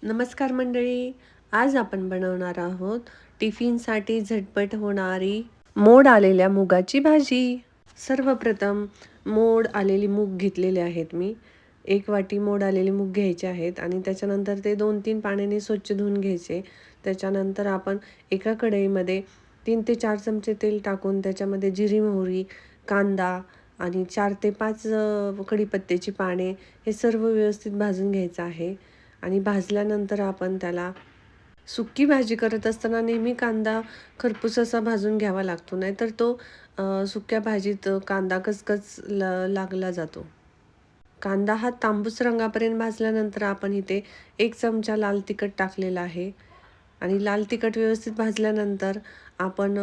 नमस्कार मंडळी. आज आपण बनवणार आहोत टिफिनसाठी झटपट होणारी मोड आलेल्या मुगाची भाजी. सर्वप्रथम मोड आलेली मूग घेतलेले आहेत मी. 1 वाटी मोड आलेले मूग घ्यायचे आहेत आणि त्याच्यानंतर ते 2-3 पाण्याने स्वच्छ धुवून घ्यायचे. त्याच्यानंतर आपण एका कढईमध्ये 3 ते 4 चमचे तेल टाकून त्याच्यामध्ये जिरी, मोहरी, कांदा आणि 4 ते 5 कढीपत्त्याची पाने हे सर्व व्यवस्थित भाजून घ्यायचं आहे. आणि भाजल्यानंतर आपण त्याला सुकी भाजी करत असताना नेहमी कांदा खरपूस असा भाजून घ्यावा लागतो, नाहीतर तो सुक्या भाजीत कांदा कचकच लागला जातो. कांदा हा तांबूस रंगापर्यंत भाजल्यानंतर आपण इथे 1 चमचा लाल तिखट टाकलेला आहे आणि लाल तिखट व्यवस्थित भाजल्यानंतर आपण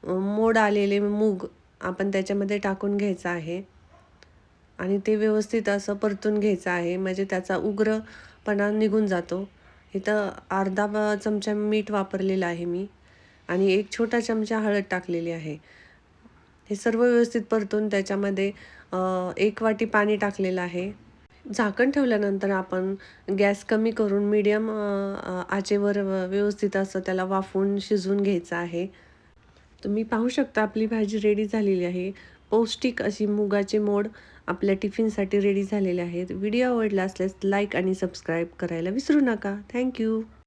मोड आलेले मूग आपण त्याच्यामध्ये टाकून घ्यायचं आहे आणि ते व्यवस्थित असं परतून घ्यायचं आहे, म्हणजे त्याचा उग्रपणा निघून जातो. इथं अर्धा चमचा मीठ वापरलेलं आहे मी आणि 1 छोटा चमचा हळद टाकलेली आहे. हे सर्व व्यवस्थित परतून त्याच्यामध्ये 1 वाटी पाणी टाकलेलं आहे. झाकण ठेवल्यानंतर आपण गॅस कमी करून मीडियम आचेवर व्यवस्थित असं त्याला वाफवून शिजवून घ्यायचं आहे. तुम्ही पाहू शकता आपली भाजी रेडी झालेली आहे. पौष्टिक अशी मुगाचे मोड आपल्या टिफिनसाठी रेडी झालेले आहेत. व्हिडिओ आवडला असल्यास लाईक आणि सबस्क्राईब करायला विसरू नका. Thank you.